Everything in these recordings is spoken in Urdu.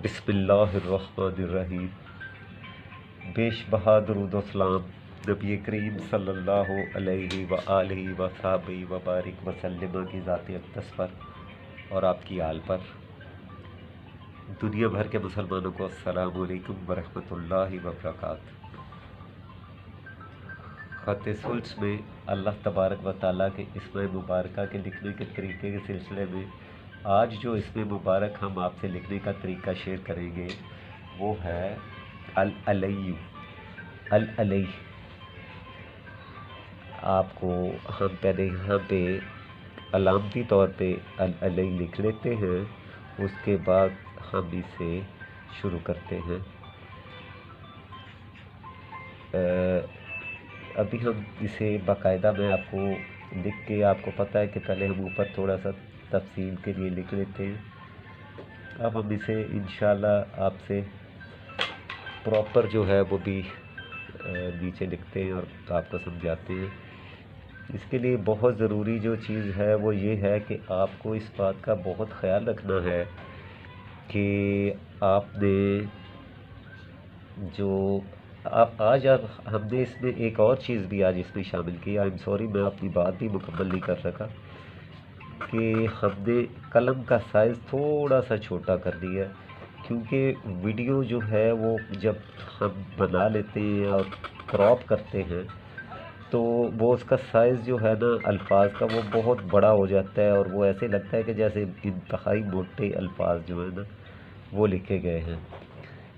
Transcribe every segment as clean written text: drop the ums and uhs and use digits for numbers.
بسم اللہ الرحمن الرحیم۔ بیش بہا درود و سلام نبی کریم صلی اللہ علیہ وآلہ وصحبہ وبارک وسلم کی ذات اقدس پر اور آپ کی آل پر۔ دنیا بھر کے مسلمانوں کو السلام علیکم ورحمۃ اللہ وبرکاتہ۔ خط سلس میں اللہ تبارک و تعالیٰ کے اسم مبارکہ کے لکھنے کے طریقے کے سلسلے میں آج جو اسم مبارک ہم آپ سے لکھنے کا طریقہ شیئر کریں گے وہ ہے العلی۔ العلی آپ کو ہم پہلے یہاں پہ علامتی طور پہ العلی لکھ لیتے ہیں، اس کے بعد ہم اسے شروع کرتے ہیں۔ ابھی ہم اسے باقاعدہ میں آپ کو لکھ کے، آپ کو پتہ ہے کہ پہلے ہم اوپر تھوڑا سا تفصیل کے لیے لکھ لیتے ہیں، اب ہم اسے انشاءاللہ آپ سے پراپر جو ہے وہ بھی نیچے لکھتے ہیں اور آپ کو سمجھاتے ہیں۔ اس کے لیے بہت ضروری جو چیز ہے وہ یہ ہے کہ آپ کو اس بات کا بہت خیال رکھنا ہے کہ آپ نے جو آج ہم نے اس میں ایک اور چیز بھی آج اس میں شامل کی۔ آئی ایم سوری، میں اپنی بات بھی مکمل نہیں کر سکا، کہ ہم نے قلم کا سائز تھوڑا سا چھوٹا کر دیا، کیونکہ ویڈیو جو ہے وہ جب ہم بنا لیتے ہیں اور کراپ کرتے ہیں تو وہ اس کا سائز جو ہے نا الفاظ کا وہ بہت بڑا ہو جاتا ہے، اور وہ ایسے لگتا ہے کہ جیسے انتہائی موٹے الفاظ جو ہیں نا وہ لکھے گئے ہیں۔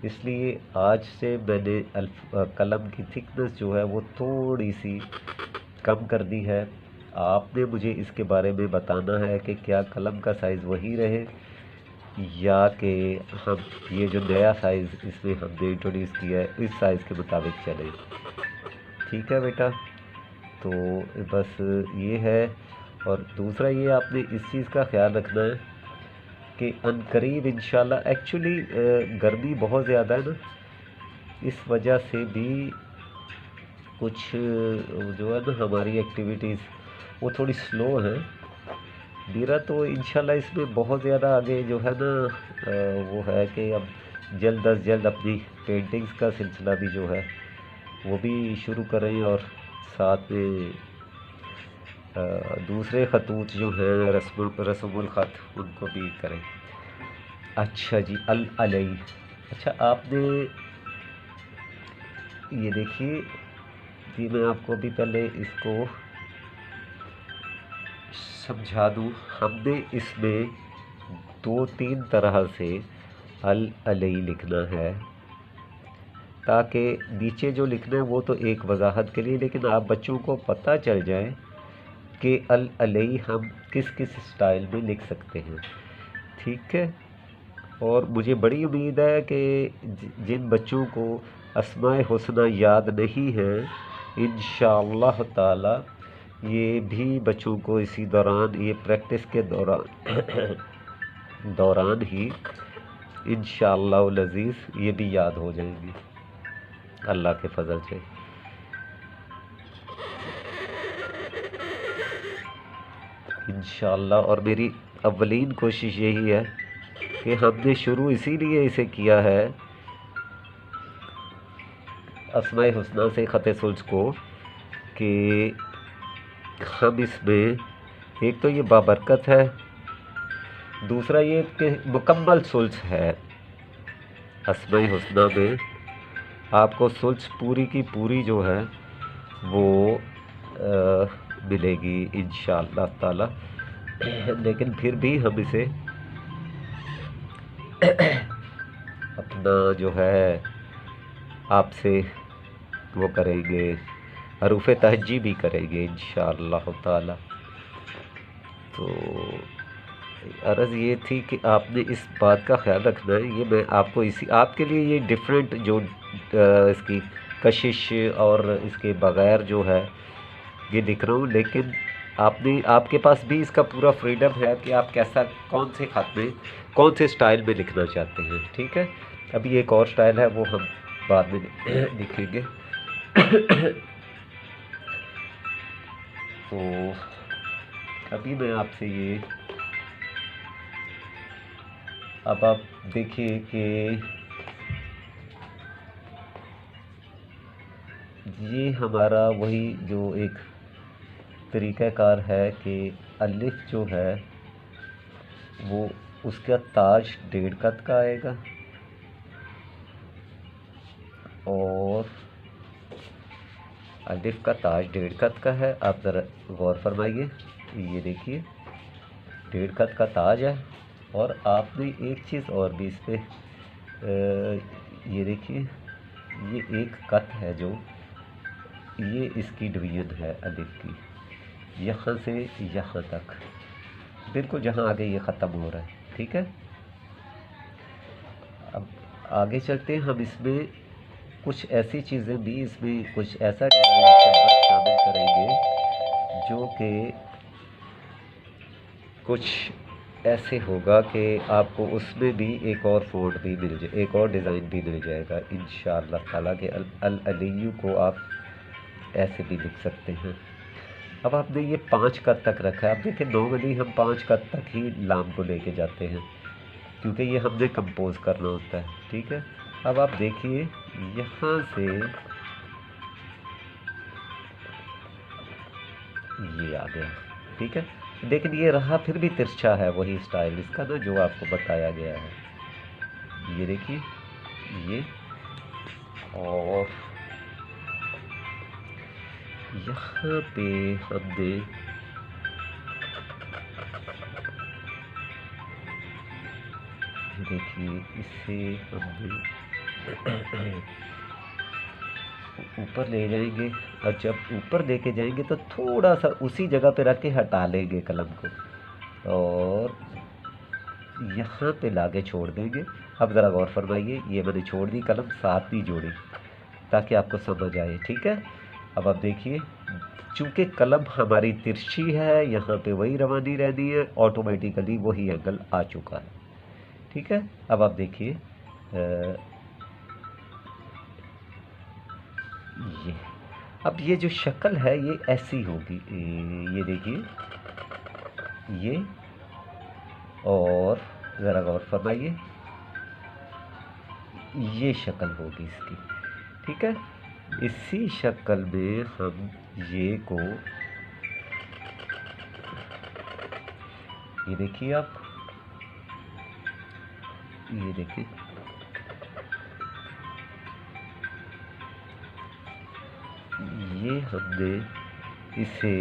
اس لیے آج سے میں نے قلم کی تھکنس جو ہے وہ تھوڑی سی کم کر دی ہے۔ آپ نے مجھے اس کے بارے میں بتانا ہے کہ کیا قلم کا سائز وہی رہے یا کہ ہم یہ جو نیا سائز اس میں ہم نے انٹروڈیوس کیا ہے اس سائز کے مطابق چلیں۔ ٹھیک ہے بیٹا، تو بس یہ ہے۔ اور دوسرا یہ آپ نے اس چیز کا خیال رکھنا ہے کہ عنقریب انشاءاللہ ایکچولی گرمی بہت زیادہ ہے نا، اس وجہ سے بھی کچھ جو ہے نا ہماری ایکٹیویٹیز وہ تھوڑی سلو ہیں۔ میرا تو انشاءاللہ اس میں بہت زیادہ آگے جو ہے نا وہ ہے کہ اب جلد از جلد اپنی پینٹنگز کا سلسلہ بھی جو ہے وہ بھی شروع کریں، اور ساتھ میں دوسرے خطوط جو ہیں رسم الخط ان کو بھی کریں۔ اچھا جی، العلی۔ اچھا آپ نے یہ دیکھیے جی، میں آپ کو بھی پہلے اس کو سمجھا دوں۔ ہم نے اس میں 2-3 طرح سے العلی لکھنا ہے، تاکہ نیچے جو لکھنا ہے وہ تو ایک وضاحت کے لیے، لیکن آپ بچوں کو پتہ چل جائے کہ العلی ہم کس کس اسٹائل میں لکھ سکتے ہیں۔ ٹھیک ہے، اور مجھے بڑی امید ہے کہ جن بچوں کو اسماء حسنی یاد نہیں ہے انشاءاللہ تعالی یہ بھی بچوں کو اسی دوران، یہ پریکٹس کے دوران ہی انشاءاللہ العزیز یہ بھی یاد ہو جائیں گی اللہ کے فضل سے۔ انشاءاللہ، اور میری اولین کوشش یہی ہے کہ ہم نے شروع اسی لیے اسے کیا ہے اسماء حسنی سے خط سلس کو، کہ ہم اس میں ایک تو یہ بابرکت ہے، دوسرا یہ کہ مکمل سلس ہے۔ اسماء حسنی میں آپ کو سلس پوری کی پوری جو ہے وہ ملے گی انشاءاللہ تعالی، لیکن پھر بھی ہم اسے اپنا جو ہے آپ سے وہ کریں گے، حروف تہجی بھی کریں گے انشاءاللہ تعالی۔ تو عرض یہ تھی کہ آپ نے اس بات کا خیال رکھنا ہے، یہ میں آپ کو اسی آپ کے لیے یہ ڈیفرنٹ جو اس کی کشش اور اس کے بغیر جو ہے یہ لکھ رہا ہوں، لیکن آپ کے پاس بھی اس کا پورا فریڈم ہے کہ آپ کیسا، کون سے خط میں، کون سے سٹائل میں لکھنا چاہتے ہیں۔ ٹھیک ہے، ابھی ایک اور سٹائل ہے وہ ہم بعد میں لکھیں گے۔ تو ابھی میں آپ سے یہ اب آپ دیکھیے کہ یہ ہمارا وہی جو ایک طریقہ کار ہے کہ الف جو ہے وہ اس کا تاج 1.5 قط کا آئے گا، اور الف کا تاج 1.5 قط کا ہے. آپ ذرا غور فرمائیے، یہ دیکھیے 1.5 قط کا تاج ہے. اور آپ نے ایک چیز اور بھی اس پہ یہ دیکھیے، یہ 1 قط ہے جو یہ اس کی ڈویژن ہے الف کی، یہاں سے یہاں تک بالکل جہاں آگے یہ ختم ہو رہا ہے. ٹھیک ہے، اب آگے چلتے ہیں. ہم اس میں کچھ ایسی چیزیں بھی، اس میں کچھ ایسا ڈیزائن شامل کریں گے جو کہ کچھ ایسے ہوگا کہ آپ کو اس میں بھی ایک اور فونٹ بھی مل جائے، ایک اور ڈیزائن بھی مل جائے گا انشاءاللہ تعالیٰ کہ العلی کو آپ ایسے بھی لکھ سکتے ہیں. اب آپ نے یہ 5 قط تک رکھا ہے. اب دیکھیں نارملی ہم 5 قط تک ہی لام کو لے کے جاتے ہیں کیونکہ یہ ہم نے کمپوز کرنا ہوتا ہے. ٹھیک ہے، اب آپ دیکھیے یہاں سے یہ آ گیا. ٹھیک ہے، لیکن یہ رہا پھر بھی ترچھا ہے، وہی سٹائل اس کا نا جو آپ کو بتایا گیا ہے. یہ دیکھیے یہ، اور یہاں پہ ہم نے دیکھیے اسے ہم نے اوپر لے جائیں گے، اور جب اوپر لے کے جائیں گے تو تھوڑا سا اسی جگہ پہ رکھ کے ہٹا لیں گے قلم کو، اور یہاں پہ لا کے چھوڑ دیں گے. اب ذرا غور فرمائیے، یہ میں نے چھوڑ دی قلم، ساتھ نہیں جوڑی تاکہ آپ کو سمجھ آئے. ٹھیک ہے، اب آپ دیکھیے چونکہ قلم ہماری ترچھی ہے، یہاں پہ وہی روانی رہنی ہے، آٹومیٹیکلی وہی اینگل آ چکا ہے. ٹھیک ہے، اب آپ دیکھیے یہ، اب یہ جو شکل ہے یہ ایسی ہوگی. یہ دیکھیے یہ، اور ذرا غور فرمائیے یہ شکل ہوگی اس کی. ٹھیک ہے، اسی شکل میں ہم یہ کو، یہ دیکھیے آپ، یہ دیکھیے یہ ہم نے اسے،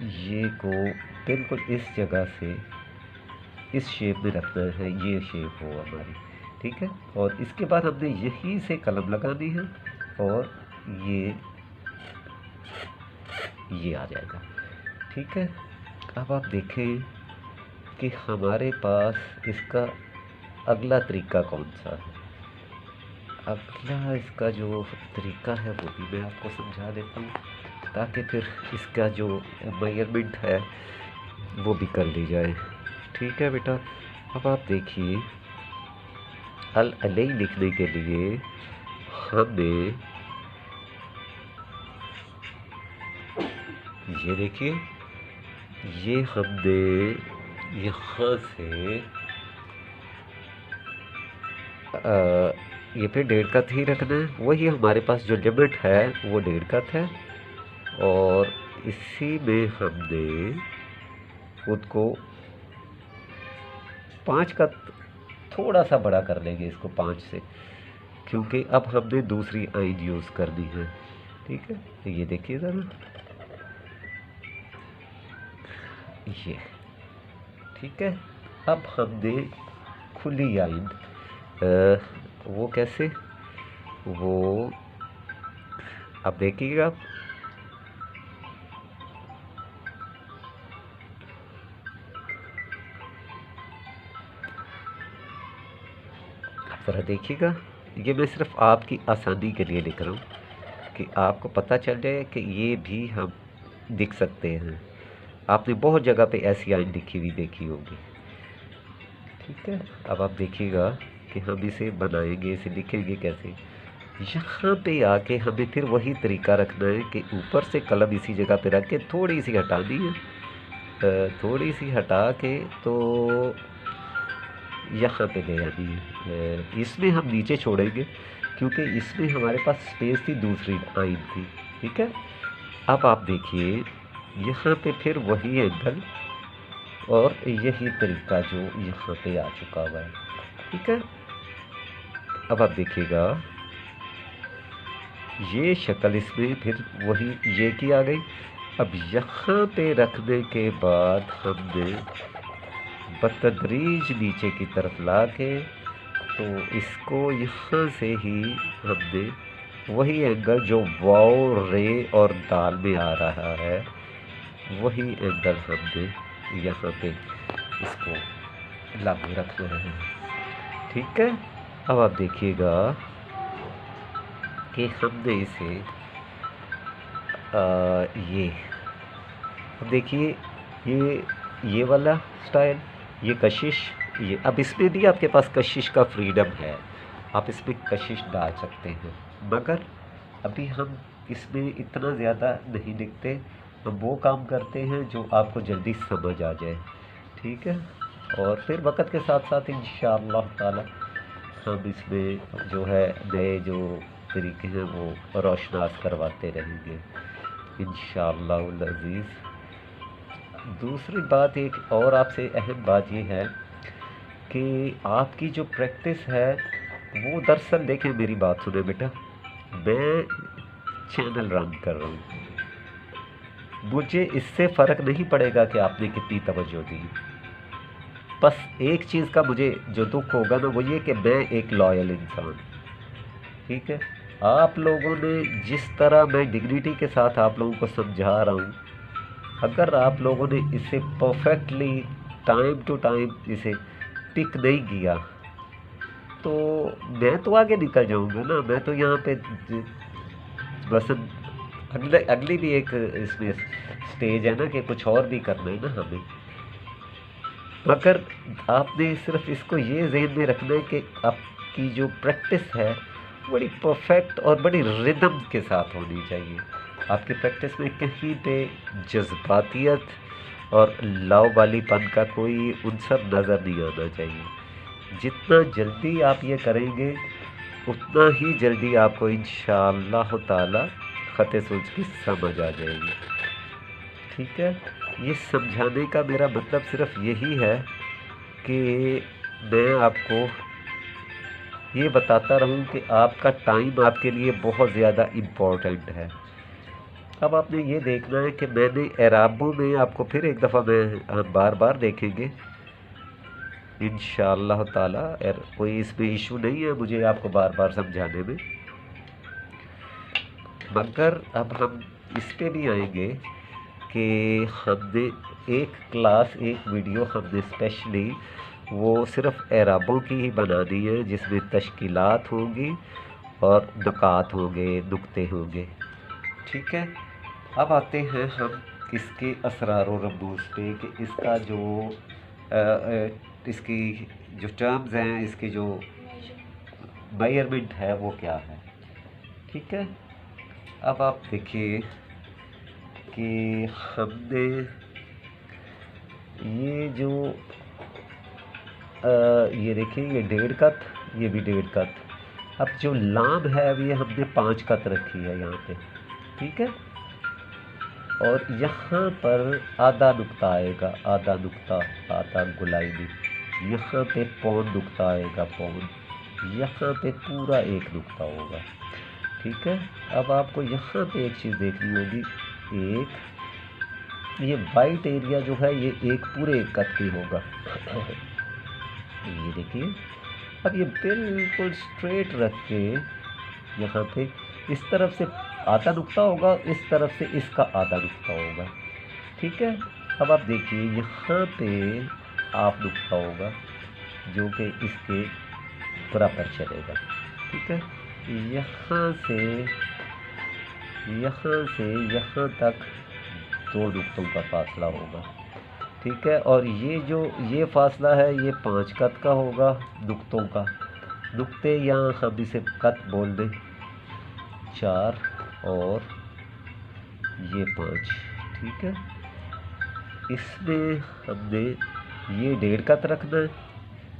یہ کو بالکل اس جگہ سے اس شیپ میں رکھنا ہے، یہ شیپ ہو ہماری. ٹھیک ہے، اور اس کے بعد ہم نے یہیں سے قلم لگانی ہے، اور یہ آ جائے گا. ٹھیک ہے، اب آپ دیکھیں کہ ہمارے پاس اس کا اگلا طریقہ کون سا ہے. اگلا اس کا جو طریقہ ہے وہ بھی میں آپ کو سمجھا دیتا ہوں تاکہ پھر اس کا جو میجرمنٹ ہے وہ بھی کر لی جائے. ٹھیک ہے بیٹا، اب آپ دیکھیے العلی لکھنے کے لیے ہمیں یہ دیکھیے، یہ ہم نے یہاں سے یہ پہ 1.5 قط ہی رکھنا ہے. وہی ہمارے پاس جو لمٹ ہے وہ 1.5 قط ہے، اور اسی میں ہم نے خود کو 5 قط تھوڑا سا بڑا کر لیں گے اس کو 5 سے، کیونکہ اب ہم نے دوسری آئین یوز کرنی ہے. ٹھیک ہے، یہ دیکھیے ذرا یہ. ٹھیک ہے، اب ہم نے کھلی آئین، وہ کیسے، وہ اب دیکھیے گا آپ، ذرا دیکھیے گا. یہ میں صرف آپ کی آسانی کے لیے لکھ رہا ہوں کہ آپ کو پتہ چل جائے کہ یہ بھی ہم لکھ سکتے ہیں. آپ نے بہت جگہ پہ ایسی آئین لکھی ہوئی دیکھی ہوگی. ٹھیک ہے، اب آپ دیکھیے گا کہ ہم اسے بنائیں گے، اسے لکھیں گے کیسے. یہاں پہ آ کے ہمیں پھر وہی طریقہ رکھنا ہے کہ اوپر سے قلم اسی جگہ پہ رکھ کے تھوڑی سی ہٹانی ہے، تھوڑی سی ہٹا کے تو یہاں پہ لے آنی ہے. اس میں ہم نیچے چھوڑیں گے کیونکہ اس میں ہمارے پاس اسپیس تھی دوسری آئین کی. ٹھیک ہے. اب آپ دیکھیے یہاں پہ پھر وہی اینگل اور یہی طریقہ جو یہاں پہ آ چکا ہوا ہے. ٹھیک ہے. اب آپ دیکھیے گا یہ شکل اس میں پھر وہی یہ کی آ گئی. اب یہاں پہ رکھنے کے بعد ہم نے بتدریج نیچے کی طرف لا کے تو اس کو یہاں سے ہی ہم نے وہی اینگل جو واو رے اور دال میں آ رہا ہے وہی اینگل ہم نے یہاں پہ اس کو لاگو رکھ رہے ہیں. ٹھیک ہے. اب آپ دیکھیے گا کہ ہم نے اسے یہ اب دیکھیے یہ والا سٹائل یہ کشش یہ اب اس میں بھی آپ کے پاس کشش کا فریڈم ہے. آپ اس میں کشش ڈال سکتے ہیں مگر ابھی ہم اس میں اتنا زیادہ نہیں لکھتے. ہم وہ کام کرتے ہیں جو آپ کو جلدی سمجھ آ جائے. ٹھیک ہے. اور پھر وقت کے ساتھ ساتھ انشاءاللہ تعالی ہم اس میں جو ہے نئے جو طریقے ہیں وہ روشناس کرواتے رہیں گے انشاءاللہ العزیز. دوسری بات ایک اور آپ سے اہم بات یہ ہے کہ آپ کی جو پریکٹس ہے وہ دراصل دیکھیں میری بات سنیں بیٹا میں چینل رن کر رہا ہوں. مجھے اس سے فرق نہیں پڑے گا کہ آپ نے کتنی توجہ دی. بس ایک چیز کا مجھے جو دکھ ہوگا نا وہ یہ کہ میں ایک لائل انسان. ٹھیک ہے. آپ لوگوں نے جس طرح میں ڈگنیٹی کے ساتھ آپ لوگوں کو سمجھا رہا ہوں اگر آپ لوگوں نے اسے پرفیکٹلی ٹائم ٹو ٹائم اسے پک نہیں کیا تو میں تو آگے نکل جاؤں گا نا. میں تو یہاں پہ بس اگلی بھی ایک اس میں سٹیج ہے نا کہ کچھ اور بھی کرنا ہے نا ہمیں. مگر آپ نے صرف اس کو یہ ذہن میں رکھنا ہے کہ آپ کی جو پریکٹس ہے بڑی پرفیکٹ اور بڑی ردم کے ساتھ ہونی چاہیے. آپ کی پریکٹس میں کہیں پہ جذباتیت اور لاؤبالی پن کا کوئی عنصر نظر نہیں آنا چاہیے. جتنا جلدی آپ یہ کریں گے اتنا ہی جلدی آپ کو انشاءاللہ تعالی خط سوچ کی سمجھ آ جائے گی. ٹھیک ہے. یہ سمجھانے کا میرا مطلب صرف یہی ہے کہ میں آپ کو یہ بتاتا رہوں کہ آپ کا ٹائم آپ کے لیے بہت زیادہ امپورٹنٹ ہے. اب آپ نے یہ دیکھنا ہے کہ میں نے اعرابوں میں آپ کو پھر ایک دفعہ ہم بار بار دیکھیں گے انشاءاللہ تعالی. کوئی اس میں ایشو نہیں ہے مجھے آپ کو بار بار سمجھانے میں. مگر اب ہم اس پہ بھی آئیں گے کہ ہم نے ایک کلاس ایک ویڈیو ہم نے اسپیشلی وہ صرف اعرابوں کی ہی بنانی ہے جس میں تشکیلات ہوں گی اور نکات ہوں گے نکتے ہوں گے. ٹھیک ہے. اب آتے ہیں ہم اس کے اسرار و رموز پہ کہ اس کا جو اس کی جو ٹرمز ہیں اس کی جو میئرمنٹ ہے وہ کیا ہے. ٹھیک ہے. اب آپ دیکھیے کہ ہم نے یہ جو یہ دیکھیے یہ 1.5 کت یہ بھی 1.5 کت. اب جو لام ہے اب یہ ہم نے 5 کت رکھی ہے یہاں پہ. ٹھیک ہے. اور یہاں پر آدھا نقطہ آئے گا آدھا نقطہ آدھا گلائی میں. یہاں پہ پون نقطہ آئے گا پون. یہاں پہ پورا ایک نقطہ ہوگا. ٹھیک ہے. اب آپ کو یہاں پہ ایک چیز دیکھنی ہوگی ایک یہ وائٹ ایریا جو ہے یہ ایک پورے ایک کت کی ہوگا. یہ دیکھیے اب یہ بالکل سٹریٹ رکھ کے یہاں پہ اس طرف سے آدھا نقطہ ہوگا اس طرف سے اس کا آدھا نقطہ ہوگا. ٹھیک ہے. اب آپ دیکھیے یہاں پہ آپ نقطہ ہوگا جو کہ اس کے برابر چلے گا. ٹھیک ہے. یہاں سے یہاں تک 2 نقطوں کا فاصلہ ہوگا. ٹھیک ہے. اور یہ جو یہ فاصلہ ہے یہ 5 کت کا ہوگا نقطوں کا. نقطے یہاں ہم اسے کت بول دیں 4 اور یہ 5. ٹھیک ہے. اس میں ہم نے یہ 1.5 کت رکھنا ہے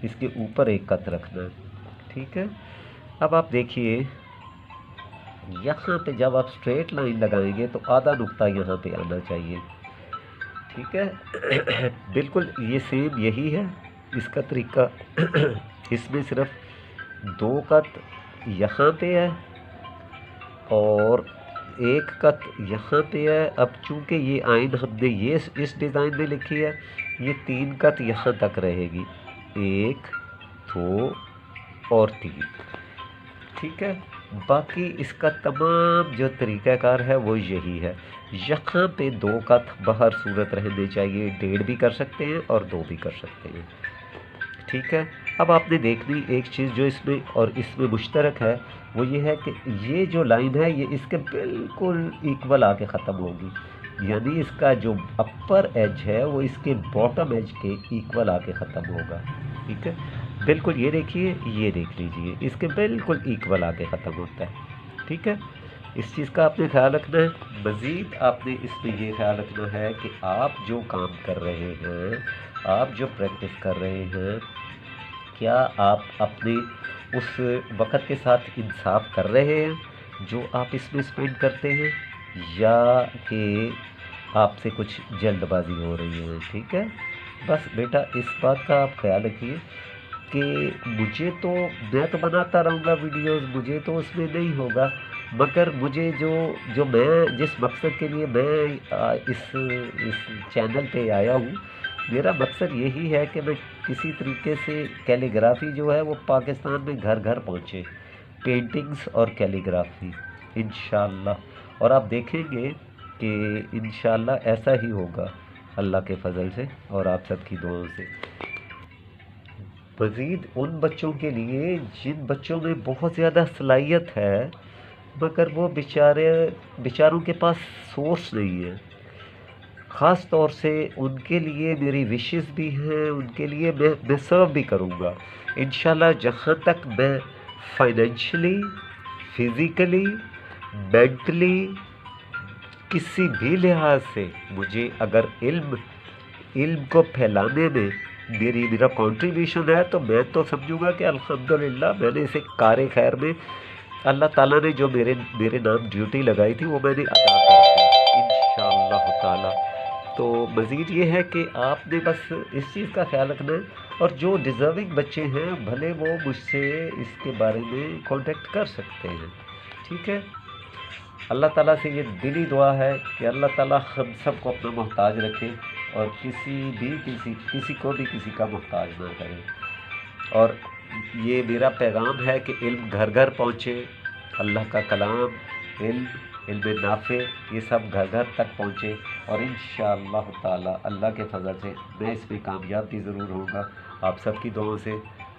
اس کے اوپر ایک قط رکھنا ہے، ٹھیک ہے۔ اب آپ دیکھیے یہاں پہ جب آپ اسٹریٹ لائن لگائیں گے تو آدھا نقطہ یہاں پہ آنا چاہیے، ٹھیک ہے۔ بالکل یہ سیم یہی ہے اس کا طریقہ، اس میں صرف 2 قط یہاں پہ ہے اور 1 قط یہاں پہ ہے۔ اب چونکہ یہ آئین ہم نے یہ اس ڈیزائن میں لکھی ہے، یہ 3 قط یہاں تک رہے گی، 1 2 اور 3، ٹھیک ہے۔ باقی اس کا تمام جو طریقہ کار ہے وہ یہی ہے، یہاں پہ 2 قط بہر صورت رہنے چاہیے، 1.5 بھی کر سکتے ہیں اور 2 بھی کر سکتے ہیں، ٹھیک ہے۔ اب آپ نے دیکھنی ایک چیز جو اس میں اور اس میں مشترک ہے وہ یہ ہے کہ یہ جو لائن ہے یہ اس کے بالکل ایکول آ کے ختم ہوگی، یعنی اس کا جو اپر ایج ہے وہ اس کے باٹم ایج کے ایکول آ کے ختم ہوگا، ٹھیک ہے۔ بالکل یہ دیکھیے، یہ دیکھ لیجئے اس کے بالکل ایکول آ کے ختم ہوتا ہے، ٹھیک ہے۔ اس چیز کا آپ نے خیال رکھنا ہے۔ مزید آپ نے اس میں یہ خیال رکھنا ہے کہ آپ جو کام کر رہے ہیں، آپ جو پریکٹس کر رہے ہیں، کیا آپ اپنے اس وقت کے ساتھ انصاف کر رہے ہیں جو آپ اس میں اسپینڈ کرتے ہیں، یا کہ آپ سے کچھ جلد بازی ہو رہی ہے، ٹھیک ہے۔ بس بیٹا اس بات کا آپ خیال رکھیے کہ مجھے تو میں تو بناتا رہوں گا ویڈیوز، مجھے تو اس میں نہیں ہوگا، مگر مجھے جو میں جس مقصد کے لیے میں اس چینل پہ آیا ہوں، میرا مقصد یہی ہے کہ میں کسی طریقے سے کیلیگرافی جو ہے وہ پاکستان میں گھر گھر پہنچے، پینٹنگز اور کیلیگرافی انشاءاللہ، اور آپ دیکھیں گے کہ انشاءاللہ ایسا ہی ہوگا اللہ کے فضل سے اور آپ سب کی دعاؤں سے۔ مزید ان بچوں کے لیے جن بچوں میں بہت زیادہ صلاحیت ہے مگر وہ بیچاروں کے پاس سورس نہیں ہے، خاص طور سے ان کے لیے میری وشز بھی ہیں، ان کے لیے میں سرو بھی کروں گا انشاءاللہ، جہاں تک میں فائنینشلی، فزیکلی، مینٹلی، کسی بھی لحاظ سے مجھے اگر علم کو پھیلانے میں میرا کنٹریبیوشن ہے تو میں تو سمجھوں گا کہ الحمدللہ میں نے اسے کار خیر میں اللہ تعالیٰ نے جو میرے نام ڈیوٹی لگائی تھی وہ میں نے ادا کر دی انشاءاللہ تعالیٰ۔ تو مزید یہ ہے کہ آپ نے بس اس چیز کا خیال رکھنا ہے، اور جو ڈیزرونگ بچے ہیں بھلے وہ مجھ سے اس کے بارے میں کانٹیکٹ کر سکتے ہیں، ٹھیک ہے۔ اللہ تعالیٰ سے یہ دلی دعا ہے کہ اللہ تعالیٰ ہم سب کو اپنا محتاج رکھے اور کسی کو بھی کسی کا محتاج نہ کرے، اور یہ میرا پیغام ہے کہ علم گھر گھر پہنچے، اللہ کا کلام، علم نافع، یہ سب گھر گھر تک پہنچے، اور انشاءاللہ تعالی اللہ کے فضل سے میں اس میں کامیاب بھی ضرور ہوں گا آپ سب کی دعاؤں سے۔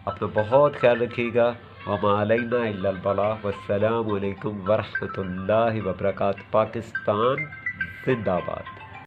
اپنا بہت خیال رکھیے گا، وما علینا الا البلاغ، والسلام علیکم ورحمۃ اللہ وبرکاتہ۔ پاکستان زندہ باد۔